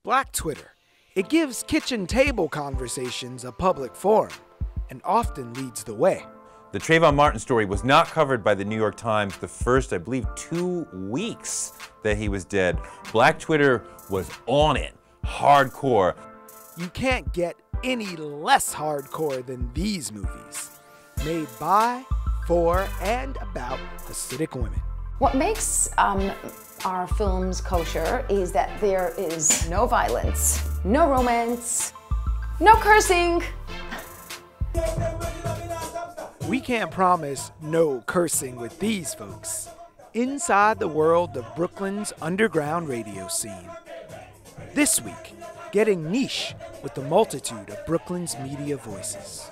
Black Twitter. It gives kitchen table conversations a public forum and often leads the way. The Trayvon Martin story was not covered by the New York Times the first, I believe, 2 weeks that he was dead. Black Twitter was on it, hardcore. You can't get any less hardcore than these movies, made by, for, and about Hasidic women. What makes our films kosher is that there is no violence, no romance, no cursing. We can't promise no cursing with these folks. Inside the world of Brooklyn's underground radio scene. This week, getting niche with the multitude of Brooklyn's media voices.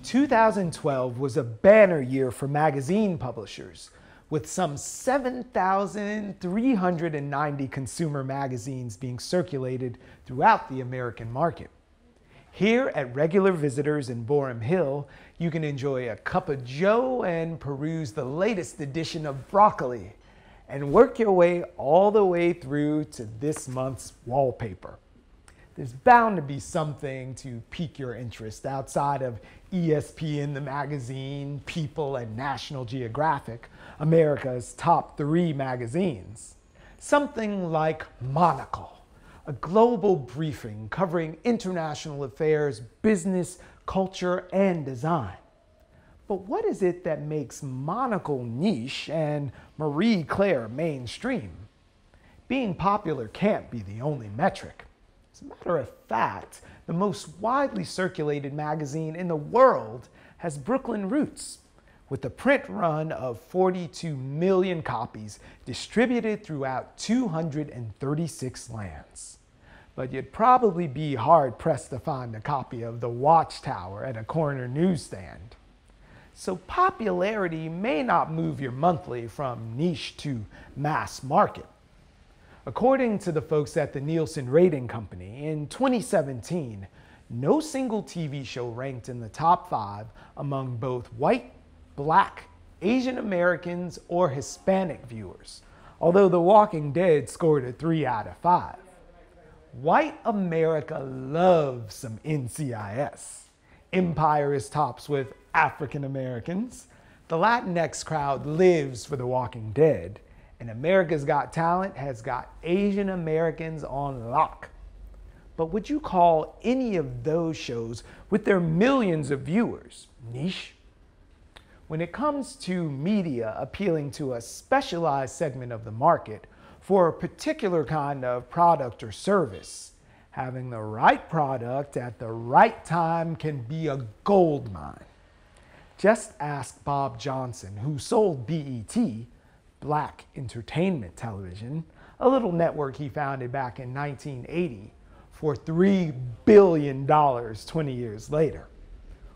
2012 was a banner year for magazine publishers, with some 7,390 consumer magazines being circulated throughout the American market. Here at regular visitors in Boerum Hill, you can enjoy a cup of joe and peruse the latest edition of Broccoli, and work your way all the way through to this month's wallpaper. There's bound to be something to pique your interest outside of ESPN, the magazine, People, and National Geographic, America's top 3 magazines. Something like Monocle, a global briefing covering international affairs, business, culture, and design. But what is it that makes Monocle niche and Marie Claire mainstream? Being popular can't be the only metric. As a matter of fact, the most widely circulated magazine in the world has Brooklyn roots, with a print run of 42 million copies distributed throughout 236 lands. But you'd probably be hard-pressed to find a copy of The Watchtower at a corner newsstand. So popularity may not move your monthly from niche to mass market. According to the folks at the Nielsen Rating Company, in 2017, no single TV show ranked in the top 5 among both white, black, Asian Americans, or Hispanic viewers, although The Walking Dead scored a 3 out of 5. White America loves some NCIS. Empire is tops with African Americans. The Latinx crowd lives for The Walking Dead. And America's Got Talent has got Asian Americans on lock. But would you call any of those shows, with their millions of viewers, niche? When it comes to media appealing to a specialized segment of the market for a particular kind of product or service, having the right product at the right time can be a gold mine. Just ask Bob Johnson, who sold BET, Black Entertainment Television, a little network he founded back in 1980 for $3 billion 20 years later.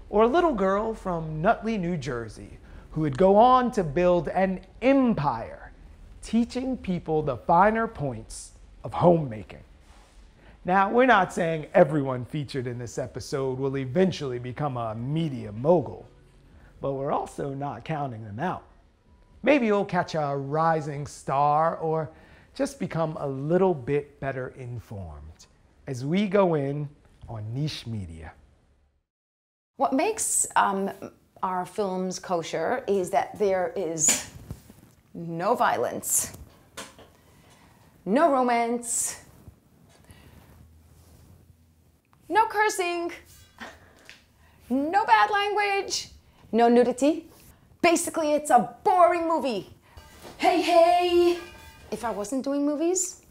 Or a little girl from Nutley, New Jersey, who would go on to build an empire, teaching people the finer points of homemaking. Now, we're not saying everyone featured in this episode will eventually become a media mogul, but we're also not counting them out. Maybe you'll catch a rising star or just become a little bit better informed as we go in on niche media. What makes our films kosher is that there is no violence, no romance, no cursing, no bad language, no nudity. Basically, it's a boring movie. Hey, hey! If I wasn't doing movies,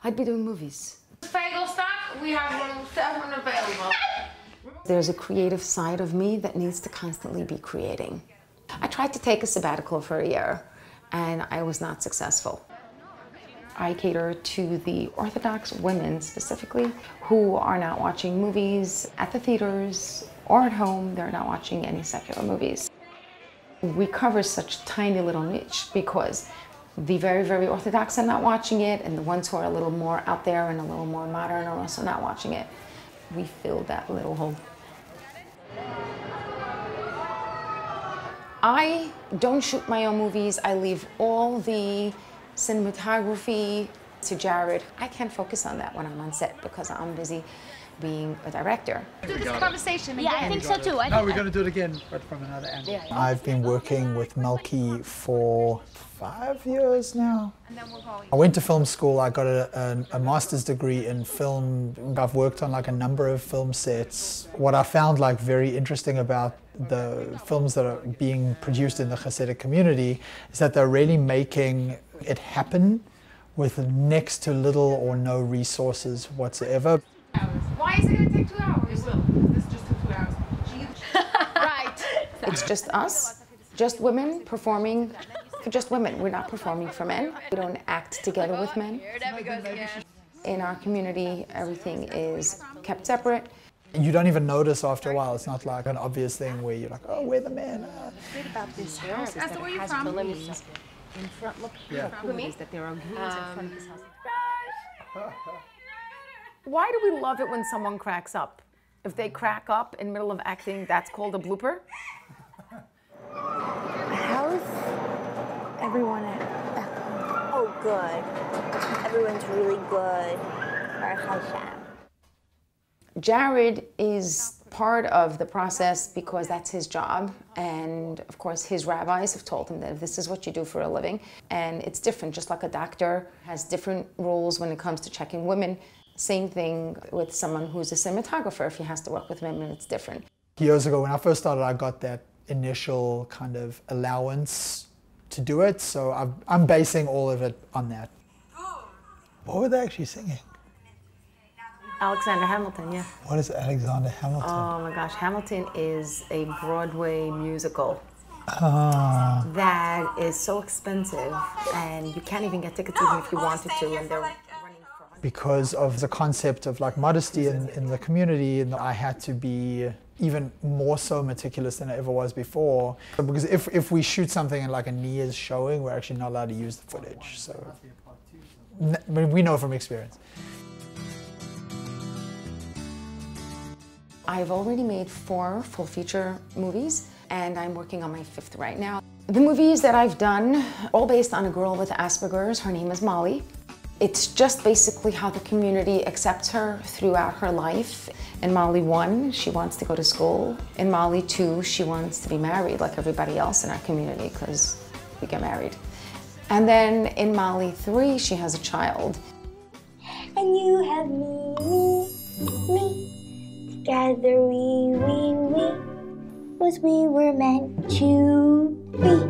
I'd be doing movies. Bagel stock, we have room 7 available. There's a creative side of me that needs to constantly be creating. I tried to take a sabbatical for a year, and I was not successful. I cater to the Orthodox women specifically who are not watching movies at the theaters or at home. They're not watching any secular movies. We cover such a tiny little niche because the very, very Orthodox are not watching it, and the ones who are a little more out there and a little more modern are also not watching it. We fill that little hole. I don't shoot my own movies. I leave all the cinematography to Jared. I can't focus on that when I'm on set because I'm busy being a director. Do this conversation again. Yeah, I think so too. No, we're going to do it again, but from another angle. Yeah. I've been working with Melky for 5 years now. I went to film school. I got a master's degree in film. I've worked on like a number of film sets. What I found like very interesting about the films that are being produced in the Hasidic community is that they're really making it happen with next to little or no resources whatsoever. Why is it going to take 2 hours? It will. This just took 2 hours. Right. It's just us, just women performing for just women. We're not performing for men. We don't act together with men. In our community, everything is kept separate. You don't even notice after a while. It's not like an obvious thing where you're like, oh, we're the men. What's great about this house is that it has balloons in front. Look how cool it is that there are greens in front of this house. Why do we love it when someone cracks up? If they crack up in the middle of acting, that's called a blooper? How's everyone at back home? Oh, good. Everyone's really good. Jared is part of the process because that's his job, and of course his rabbis have told him that this is what you do for a living, and it's different. Just like a doctor has different rules when it comes to checking women, same thing with someone who's a cinematographer. If he has to work with women, it's different. Years ago when I first started, I got that initial kind of allowance to do it, so I'm basing all of it on that. What were they actually singing? Alexander Hamilton, yeah. What is Alexander Hamilton? Oh my gosh, Hamilton is a Broadway musical that is so expensive, and you can't even get tickets even if you wanted to, and they're running for... Because of the concept of like modesty in the community, and I had to be even more so meticulous than I ever was before. Because if we shoot something and like a knee is showing, we're actually not allowed to use the footage. So we know from experience. I've already made 4 full feature movies, and I'm working on my 5th right now. The movies that I've done, all based on a girl with Asperger's. Her name is Molly. It's just basically how the community accepts her throughout her life. In Molly 1, she wants to go to school. In Molly 2, she wants to be married like everybody else in our community because we get married. And then in Molly 3, she has a child. And you have me. Together we, was we were meant to be.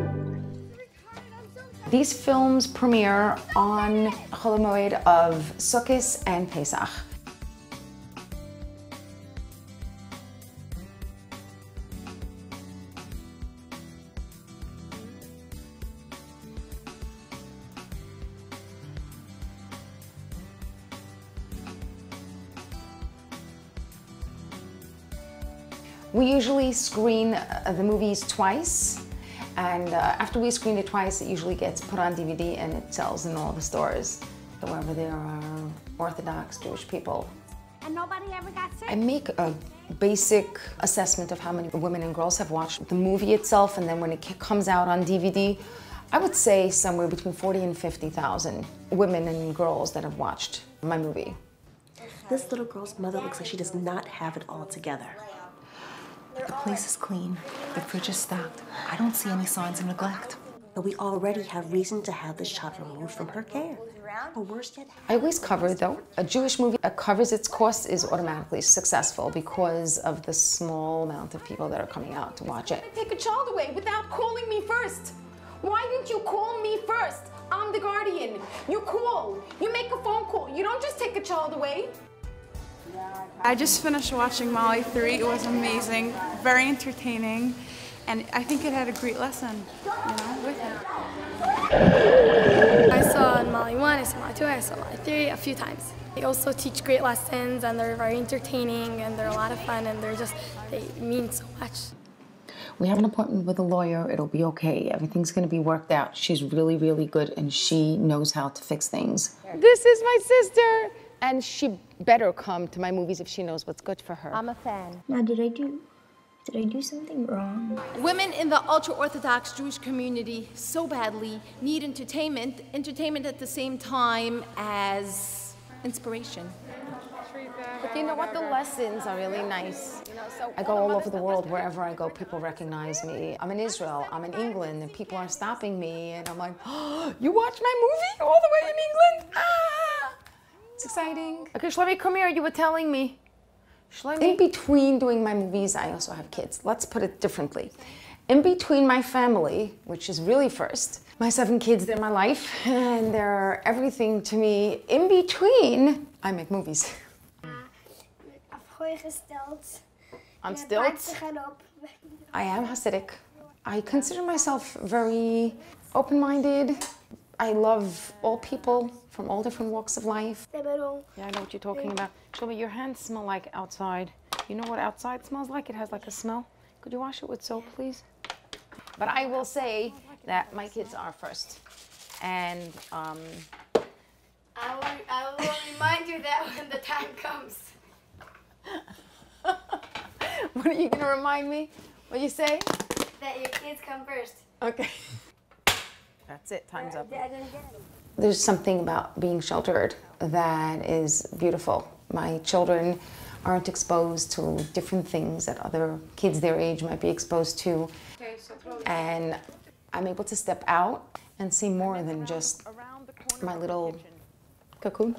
These films premiere on Chol Hamoed of Sukkot and Pesach. We usually screen the movies twice, and after we screen it twice, it usually gets put on DVD and it sells in all the stores, wherever there are Orthodox Jewish people. And nobody ever got sick? I make a basic assessment of how many women and girls have watched the movie itself, and then when it comes out on DVD, I would say somewhere between 40 and 50,000 women and girls that have watched my movie. This little girl's mother looks like she does not have it all together. The place is clean. The fridge is stocked. I don't see any signs of neglect. But we already have reason to have this child removed from her care. Or worse yet... I always cover, though. A Jewish movie that covers its costs is automatically successful because of the small amount of people that are coming out to watch it. Take a child away without calling me first. Why didn't you call me first? I'm the guardian. You call. You make a phone call. You don't just take a child away. I just finished watching Molly 3. It was amazing, very entertaining, and I think it had a great lesson, with it. I saw in Molly Somali 1, Somali 2, Somali 3 a few times. They also teach great lessons, and they're very entertaining, and they're a lot of fun, and they mean so much. We have an appointment with a lawyer. It'll be okay. Everything's going to be worked out. She's really, really good, and she knows how to fix things. This is my sister, and she better come to my movies if she knows what's good for her. I'm a fan. Now, did I do something wrong? Women in the ultra-Orthodox Jewish community so badly need entertainment at the same time as inspiration. But you know what? The lessons are really nice. I go all over the world. Wherever I go, people recognize me. I'm in Israel, I'm in England, and people are stopping me, and I'm like, oh, you watched my movie all the way in England? Ah! It's exciting. Okay, Shlomi, come here. You were telling me. Shlomi. In between doing my movies, I also have kids. Let's put it differently. In between my family, which is really first, my 7 kids, they're my life, and they're everything to me. In between, I make movies. I'm stilt. I am Hasidic. I consider myself very open-minded. I love all people from all different walks of life. Yeah, I know what you're talking about. Shlomi, your hands smell like outside. You know what outside smells like? It has like a smell. Could you wash it with soap, please? But I will say that my kids are first. And I will remind you that when the time comes. What are you going to remind me? What you say? That your kids come first. Okay. That's it. Time's up. There's something about being sheltered that is beautiful. My children aren't exposed to different things that other kids their age might be exposed to. And I'm able to step out and see more than just my little cocoon.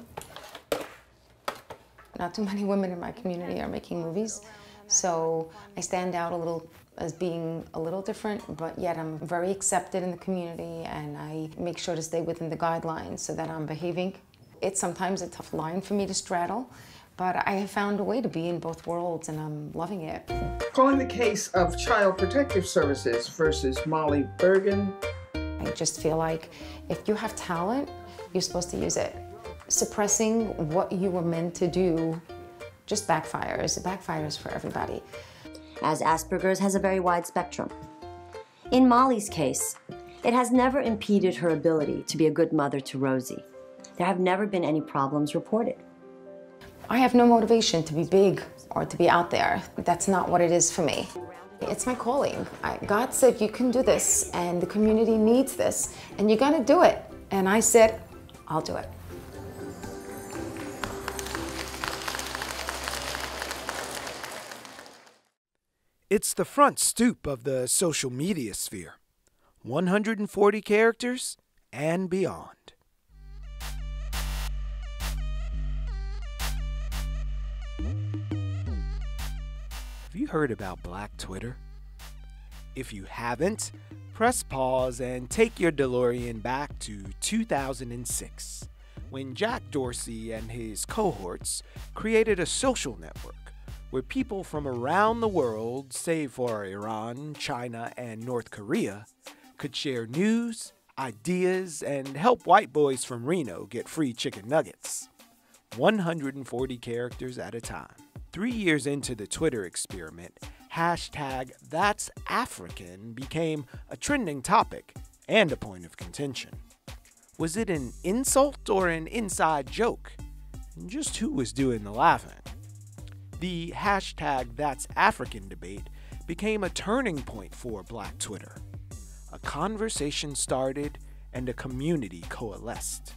Not too many women in my community are making movies, so I stand out a little as being a little different, but yet I'm very accepted in the community, and I make sure to stay within the guidelines so that I'm behaving. It's sometimes a tough line for me to straddle, but I have found a way to be in both worlds, and I'm loving it. Calling the case of Child Protective Services versus Molly Bergen. I just feel like if you have talent, you're supposed to use it. Suppressing what you were meant to do just backfires. It backfires for everybody. As Asperger's has a very wide spectrum. In Molly's case, it has never impeded her ability to be a good mother to Rosie. There have never been any problems reported. I have no motivation to be big or to be out there. That's not what it is for me. It's my calling. God said you can do this, and the community needs this, and you're gonna do it. And I said, I'll do it. It's the front stoop of the social media sphere. 140 characters and beyond. Have you heard about Black Twitter? If you haven't, press pause and take your DeLorean back to 2006, when Jack Dorsey and his cohorts created a social network where people from around the world, save for Iran, China, and North Korea, could share news, ideas, and help white boys from Reno get free chicken nuggets. 140 characters at a time. 3 years into the Twitter experiment, hashtag That's African became a trending topic and a point of contention. Was it an insult or an inside joke? And just who was doing the laughing? The hashtag That's African debate became a turning point for Black Twitter. A conversation started and a community coalesced.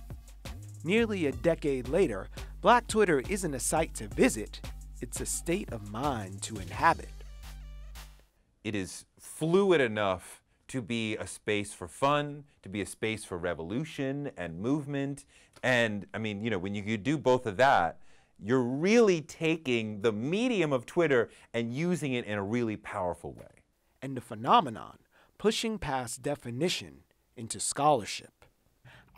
Nearly a decade later, Black Twitter isn't a site to visit, it's a state of mind to inhabit. It is fluid enough to be a space for fun, to be a space for revolution and movement. And I mean, you know, when you do both of that, you're really taking the medium of Twitter and using it in a really powerful way. And the phenomenon pushing past definition into scholarship.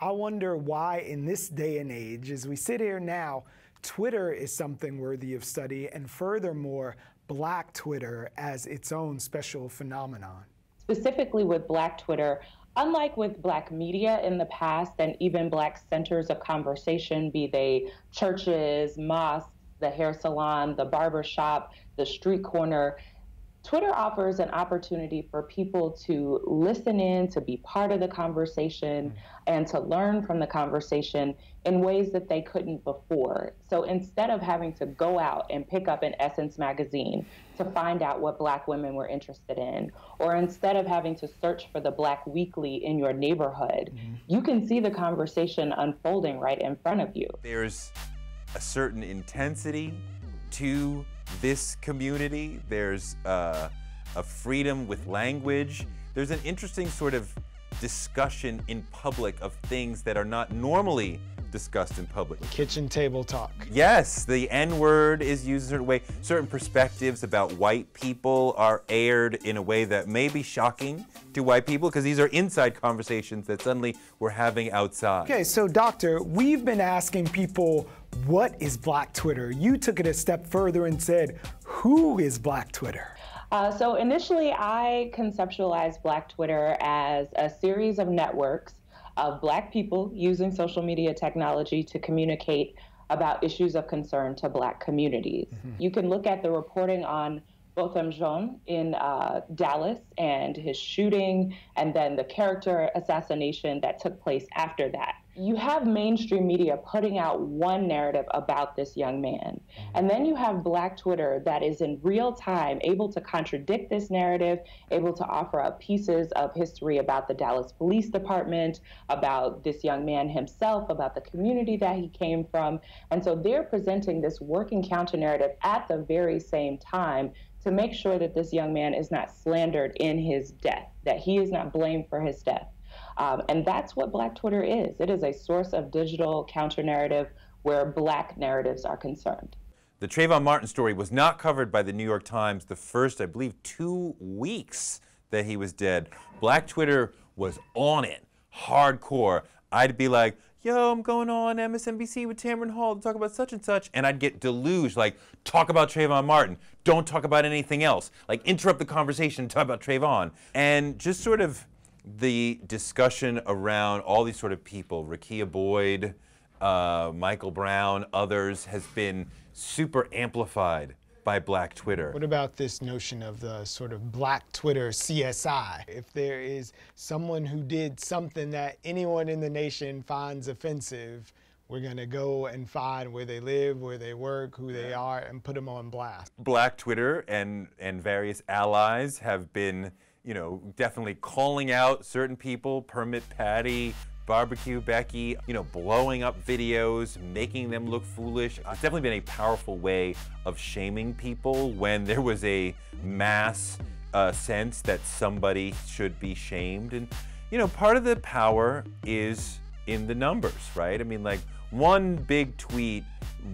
I wonder why in this day and age, as we sit here now, Twitter is something worthy of study, and furthermore, Black Twitter as its own special phenomenon. Specifically with Black Twitter, Unlike with Black media in the past and even Black centers of conversation, be they churches, mosques, the hair salon, the barber shop, the street corner, Twitter offers an opportunity for people to listen in, to be part of the conversation, and to learn from the conversation in ways that they couldn't before. So instead of having to go out and pick up an Essence magazine to find out what Black women were interested in, or instead of having to search for the Black Weekly in your neighborhood, you can see the conversation unfolding right in front of you. There's a certain intensity to this community. There's a freedom with language. There's an interesting sort of discussion in public of things that are not normally discussed in public. Kitchen table talk. Yes, the N-word is used a certain way. Certain perspectives about white people are aired in a way that may be shocking to white people because these are inside conversations that suddenly we're having outside. Okay, so doctor, we've been asking people, what is Black Twitter? You took it a step further and said, who is Black Twitter? So initially, I conceptualized Black Twitter as a series of networks of Black people using social media technology to communicate about issues of concern to Black communities. You can look at the reporting on Botham Jean in Dallas and his shooting, and then the character assassination that took place after that. You have mainstream media putting out one narrative about this young man. And then you have Black Twitter that is in real time able to contradict this narrative, able to offer up pieces of history about the Dallas Police Department, about this young man himself, about the community that he came from. And so they're presenting this working counter narrative at the very same time to make sure that this young man is not slandered in his death, that he is not blamed for his death. And that's what Black Twitter is. It is a source of digital counter-narrative where Black narratives are concerned. The Trayvon Martin story was not covered by the New York Times the first, I believe, 2 weeks that he was dead. Black Twitter was on it, hardcore. I'd be like, yo, I'm going on MSNBC with Tamron Hall to talk about such and such, and I'd get deluged, like, talk about Trayvon Martin, don't talk about anything else, like, interrupt the conversation and talk about Trayvon. And just sort of the discussion around all these sort of people, Rakia Boyd, Michael Brown, others, has been super amplified by Black Twitter. What about this notion of the sort of Black Twitter CSI? If there is someone who did something that anyone in the nation finds offensive, we're gonna go and find where they live, where they work, who they are, and put them on blast. Black Twitter and various allies have been, you know, definitely calling out certain people, Permit Patty, Barbecue Becky, you know, blowing up videos, making them look foolish. It's definitely been a powerful way of shaming people when there was a mass sense that somebody should be shamed. And, you know, part of the power is in the numbers, right? I mean, like, one big tweet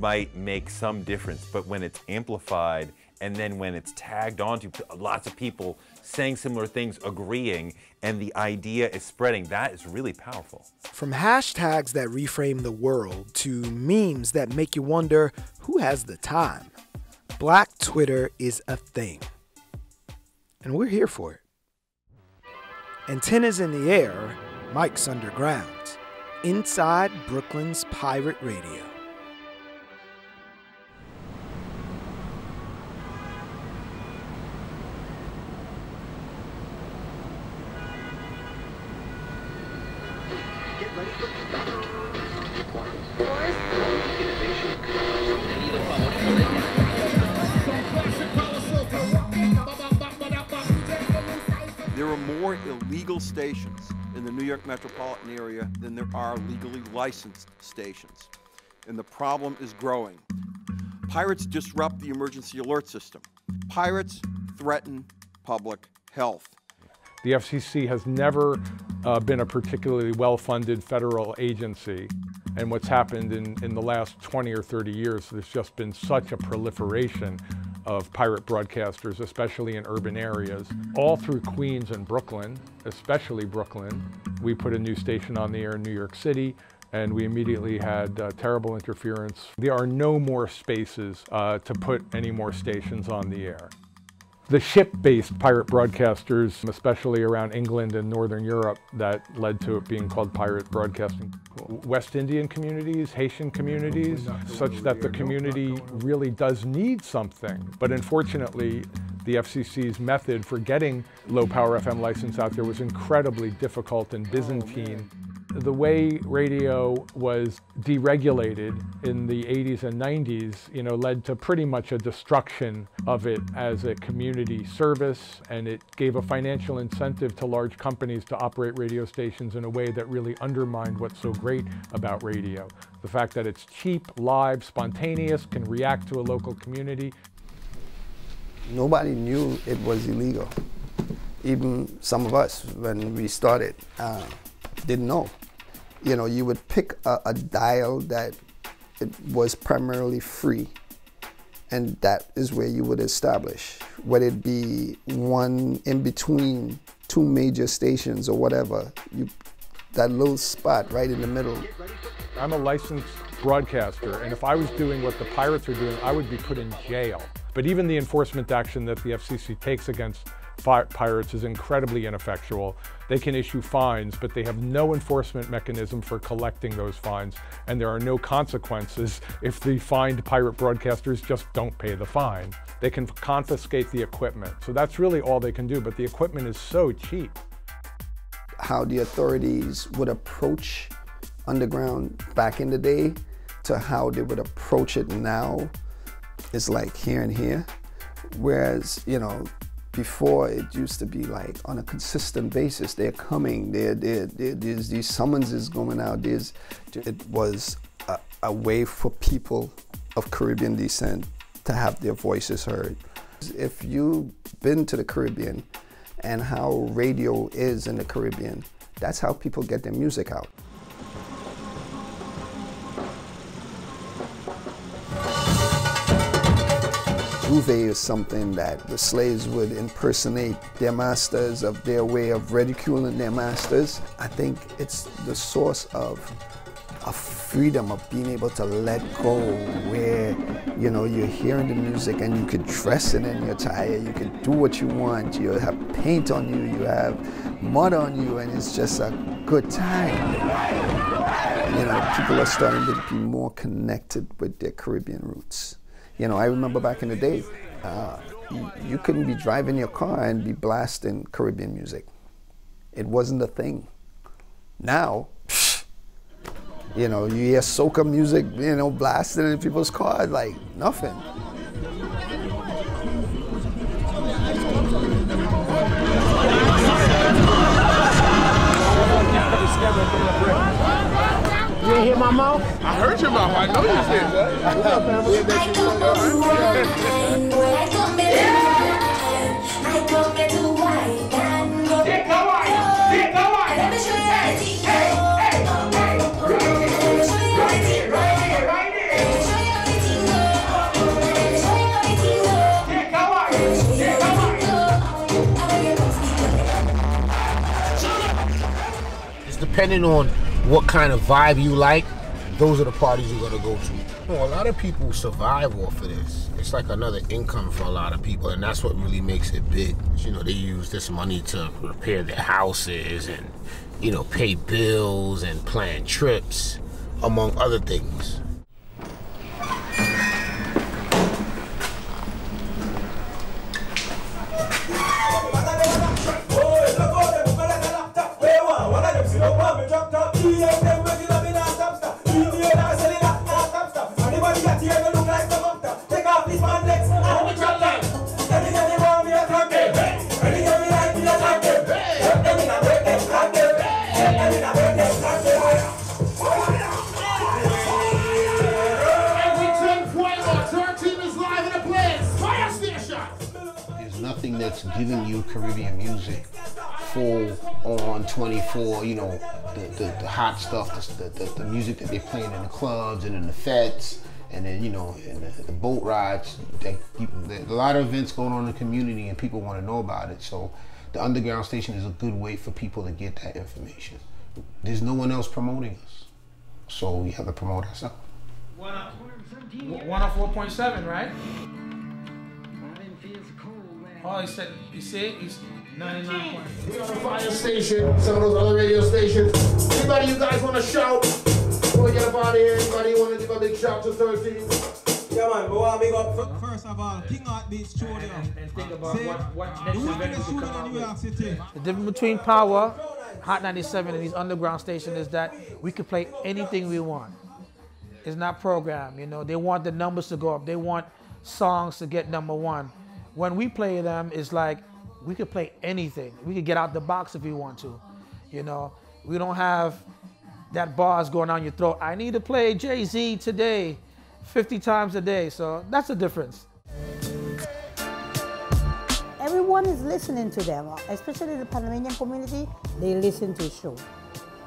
might make some difference, but when it's amplified and then when it's tagged onto lots of people saying similar things, agreeing, and the idea is spreading, that is really powerful. From hashtags that reframe the world to memes that make you wonder who has the time, Black Twitter is a thing. And we're here for it. Antennas in the air, mics underground. Inside Brooklyn's Pirate Radio. There are more illegal stations in the New York metropolitan area than there are legally licensed stations. And the problem is growing. Pirates disrupt the emergency alert system. Pirates threaten public health. The FCC has never been a particularly well-funded federal agency. And what's happened in the last 20 or 30 years, there's just been such a proliferation of pirate broadcasters, especially in urban areas, all through Queens and Brooklyn, especially Brooklyn. We put a new station on the air in New York City, and we immediately had terrible interference. There are no more spaces to put any more stations on the air. the ship-based pirate broadcasters, especially around England and Northern Europe, that led to it being called pirate broadcasting. West Indian communities, Haitian communities, such that the community really does need something. But unfortunately, the FCC's method for getting low-power FM license out there was incredibly difficult and Byzantine. The way radio was deregulated in the 80s and 90s, led to pretty much a destruction of it as a community service, and it gave a financial incentive to large companies to operate radio stations in a way that really undermined what's so great about radio. The fact that it's cheap, live, spontaneous, can react to a local community. Nobody knew it was illegal. Even some of us, when we started, didn't know. You would pick a dial that it was primarily free, and that is where you would establish. Whether it be one in between two major stations or whatever, that little spot right in the middle. I'm a licensed broadcaster, and if I was doing what the pirates are doing, I would be put in jail. But even the enforcement action that the FCC takes against pirates is incredibly ineffectual. They can issue fines, but they have no enforcement mechanism for collecting those fines, and there are no consequences if the fined pirate broadcasters just don't pay the fine. They can confiscate the equipment. So that's really all they can do, but the equipment is so cheap. How the authorities would approach underground back in the day to how they would approach it now is like here and here. Whereas, before it used to be like on a consistent basis, they're coming, there's these summonses going out. It was a way for people of Caribbean descent to have their voices heard. If you've been to the Caribbean and how radio is in the Caribbean, that's how people get their music out. Groove is something that the slaves would impersonate their masters of their way of ridiculing their masters. I think it's the source of freedom, of being able to let go, where you're hearing the music and you could dress it in your attire, you can do what you want, you have paint on you, you have mud on you, and it's just a good time. People are starting to be more connected with their Caribbean roots. I remember back in the day, you couldn't be driving your car and be blasting Caribbean music. It wasn't a thing. Now, you hear soca music, blasting in people's cars like nothing. You didn't hear my mouth? I heard your mouth. I know you did. What's up, family? It's depending on what kind of vibe you like, those are the parties you're gonna go to. A lot of people survive off of this. It's like another income for a lot of people, and that's what really makes it big. They use this money to repair their houses and, pay bills and plan trips, among other things. That's giving you Caribbean music full on 24, the hot stuff, the music that they're playing in the clubs and in the fetes, and then in the boat rides. A lot of events going on in the community and people want to know about it. So the underground station is a good way for people to get that information. There's no one else promoting us, so we have to promote ourselves. 104.7, right? Oh, he said, you see, he's 99. We on the fire station, some of those other radio stations. Anybody you guys want to shout? Before we get up out of here, anybody want to give a big shout to 13? Yeah, man, but what big up first of all, King Art Beach Studio. And think about what next event we come out with. The difference between Power, Hot 97, and these underground stations is that we can play anything we want. It's not programmed, you know. They want the numbers to go up. They want songs to get #1. When we play them, it's like we could play anything. We could get out the box if we want to, you know. We don't have that bars going down your throat. I need to play Jay-Z today 50 times a day. So that's the difference. Everyone is listening to them, especially the Panamanian community. They listen to his show.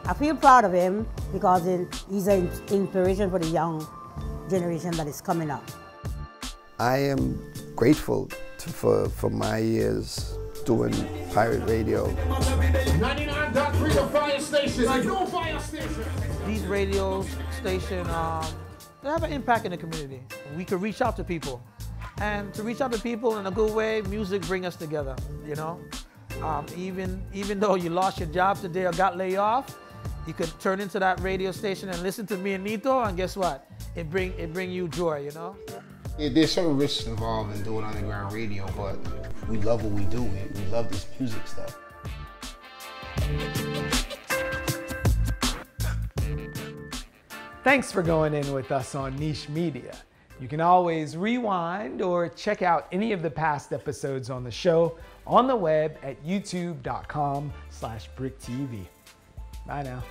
I feel proud of him because he's an inspiration for the young generation that is coming up. I am grateful for my years doing pirate radio. 99.3 the fire station. Like no fire station. These radio stations, they have an impact in the community. We could reach out to people. And to reach out to people in a good way, music brings us together, you know? Even though you lost your job today or got laid off, you could turn into that radio station and listen to me and Nito, and guess what? It bring you joy, you know? Yeah, there's certain risks involved in doing underground radio, but we love what we do. We love this music stuff. Thanks for going in with us on Niche Media. You can always rewind or check out any of the past episodes on the show on the web at youtube.com/BRIC TV. Bye now.